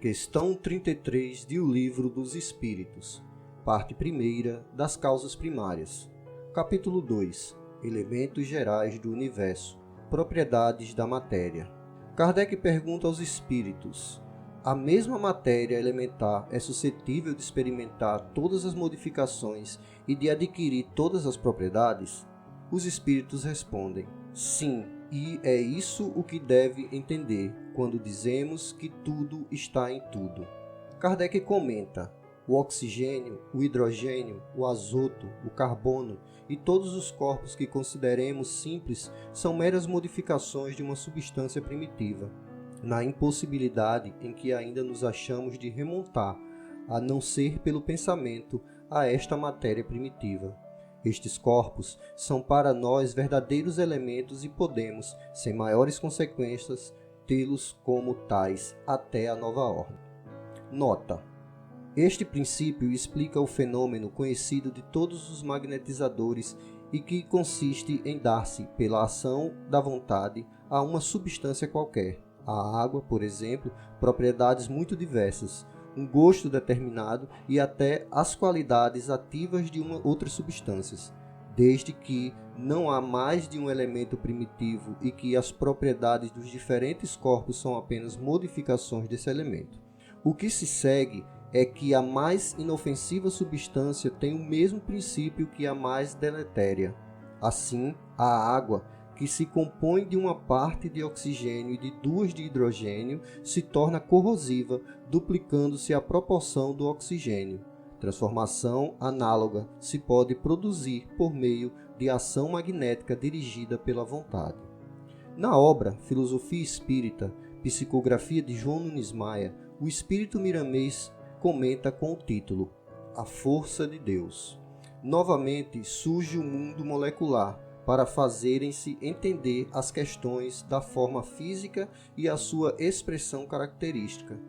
Questão 33 de O Livro dos Espíritos, parte 1 das Causas Primárias. Capítulo 2. Elementos gerais do universo, propriedades da matéria. Kardec pergunta aos espíritos: a mesma matéria elementar é suscetível de experimentar todas as modificações e de adquirir todas as propriedades? Os espíritos respondem: sim, e é isso o que deve entender quando dizemos que tudo está em tudo. Kardec comenta: o oxigênio, o hidrogênio, o azoto, o carbono e todos os corpos que consideremos simples são meras modificações de uma substância primitiva, na impossibilidade em que ainda nos achamos de remontar, a não ser pelo pensamento, a esta matéria primitiva. Estes corpos são para nós verdadeiros elementos e podemos, sem maiores consequências, tê-los como tais até a nova ordem. Nota: este princípio explica o fenômeno conhecido de todos os magnetizadores e que consiste em dar-se, pela ação da vontade, a uma substância qualquer, a água, por exemplo, propriedades muito diversas, um gosto determinado e até as qualidades ativas de outras substâncias, desde que não há mais de um elemento primitivo e que as propriedades dos diferentes corpos são apenas modificações desse elemento. O que se segue é que a mais inofensiva substância tem o mesmo princípio que a mais deletéria. Assim, a água, que se compõe de uma parte de oxigênio e de duas de hidrogênio, se torna corrosiva, duplicando-se a proporção do oxigênio. Transformação análoga se pode produzir por meio de ação magnética dirigida pela vontade. Na obra Filosofia Espírita, Psicografia de João Nunes Maia, o espírito miramês comenta com o título A Força de Deus. Novamente surge o mundo molecular, para fazerem-se entender as questões da forma física e a sua expressão característica.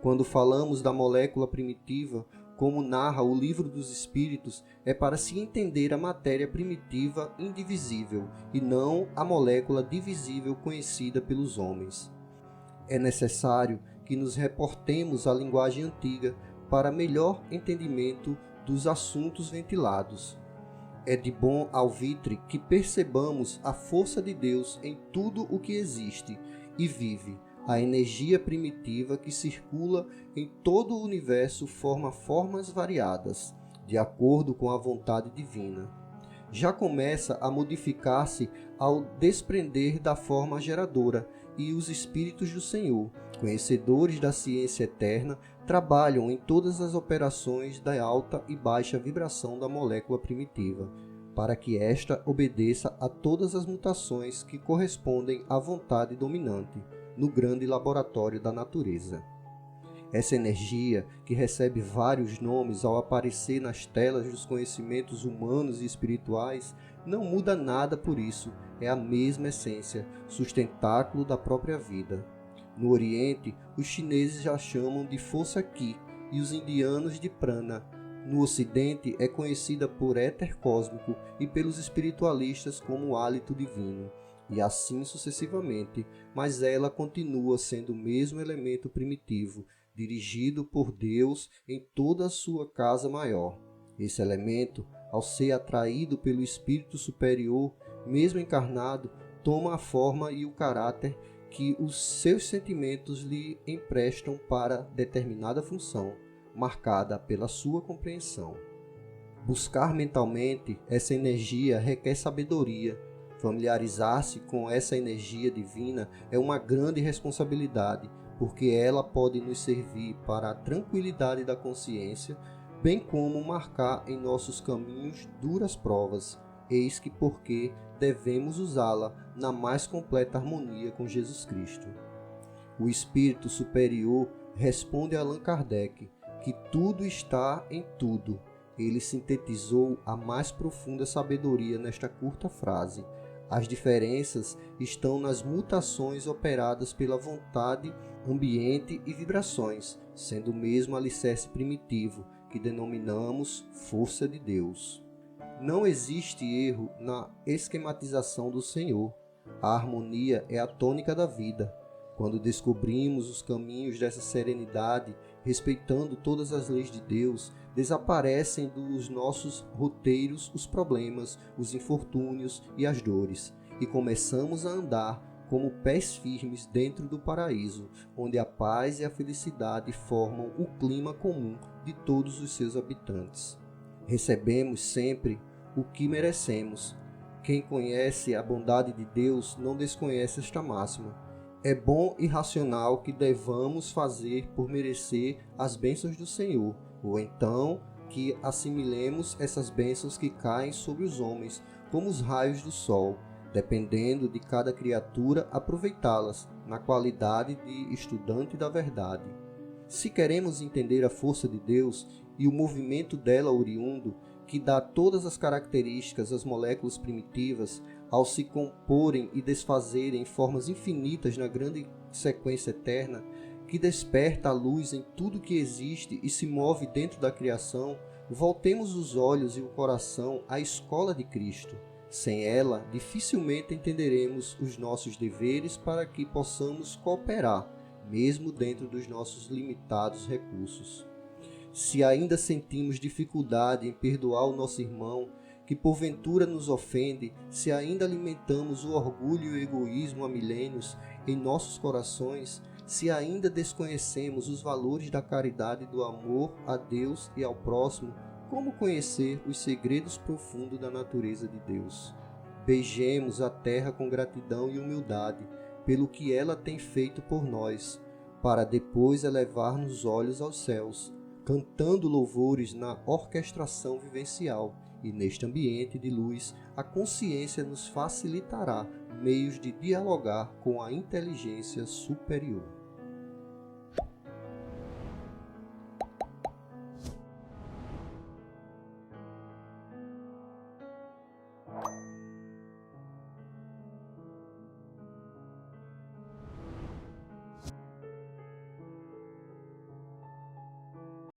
Quando falamos da molécula primitiva, como narra o Livro dos Espíritos, é para se entender a matéria primitiva indivisível e não a molécula divisível conhecida pelos homens. É necessário que nos reportemos à linguagem antiga para melhor entendimento dos assuntos ventilados. É de bom alvitre que percebamos a força de Deus em tudo o que existe e vive. A energia primitiva que circula em todo o universo forma formas variadas, de acordo com a vontade divina. Já começa a modificar-se ao desprender da forma geradora, e os Espíritos do Senhor, conhecedores da ciência eterna, trabalham em todas as operações da alta e baixa vibração da molécula primitiva, para que esta obedeça a todas as mutações que correspondem à vontade dominante, no grande laboratório da natureza. Essa energia, que recebe vários nomes ao aparecer nas telas dos conhecimentos humanos e espirituais, não muda nada por isso, é a mesma essência, sustentáculo da própria vida. No Oriente, os chineses já chamam de força Qi e os indianos de prana. No Ocidente, é conhecida por éter cósmico e pelos espiritualistas como hálito divino, e assim sucessivamente, mas ela continua sendo o mesmo elemento primitivo, dirigido por Deus em toda a sua casa maior. Esse elemento, ao ser atraído pelo espírito superior, mesmo encarnado, toma a forma e o caráter que os seus sentimentos lhe emprestam para determinada função, marcada pela sua compreensão. Buscar mentalmente essa energia requer sabedoria. Familiarizar-se com essa energia divina é uma grande responsabilidade, porque ela pode nos servir para a tranquilidade da consciência, bem como marcar em nossos caminhos duras provas. Eis que porque devemos usá-la na mais completa harmonia com Jesus Cristo. O Espírito Superior responde a Allan Kardec que tudo está em tudo. Ele sintetizou a mais profunda sabedoria nesta curta frase. As diferenças estão nas mutações operadas pela vontade, ambiente e vibrações, sendo o mesmo alicerce primitivo, que denominamos força de Deus. Não existe erro na esquematização do Senhor. A harmonia é a tônica da vida. Quando descobrimos os caminhos dessa serenidade, respeitando todas as leis de Deus, desaparecem dos nossos roteiros os problemas, os infortúnios e as dores, e começamos a andar como pés firmes dentro do paraíso, onde a paz e a felicidade formam o clima comum de todos os seus habitantes. Recebemos sempre o que merecemos. Quem conhece a bondade de Deus não desconhece esta máxima. É bom e racional que devamos fazer por merecer as bênçãos do Senhor, ou então que assimilemos essas bênçãos que caem sobre os homens, como os raios do sol, dependendo de cada criatura aproveitá-las na qualidade de estudante da verdade. Se queremos entender a força de Deus e o movimento dela oriundo, que dá todas as características às moléculas primitivas, ao se comporem e desfazerem em formas infinitas na grande sequência eterna, que desperta a luz em tudo que existe e se move dentro da criação, voltemos os olhos e o coração à escola de Cristo. Sem ela, dificilmente entenderemos os nossos deveres para que possamos cooperar, mesmo dentro dos nossos limitados recursos. Se ainda sentimos dificuldade em perdoar o nosso irmão, que porventura nos ofende, se ainda alimentamos o orgulho e o egoísmo há milênios em nossos corações, se ainda desconhecemos os valores da caridade e do amor a Deus e ao próximo, como conhecer os segredos profundos da natureza de Deus? Beijemos a terra com gratidão e humildade pelo que ela tem feito por nós, para depois elevar os olhos aos céus, cantando louvores na orquestração vivencial, e neste ambiente de luz a consciência nos facilitará meios de dialogar com a inteligência superior.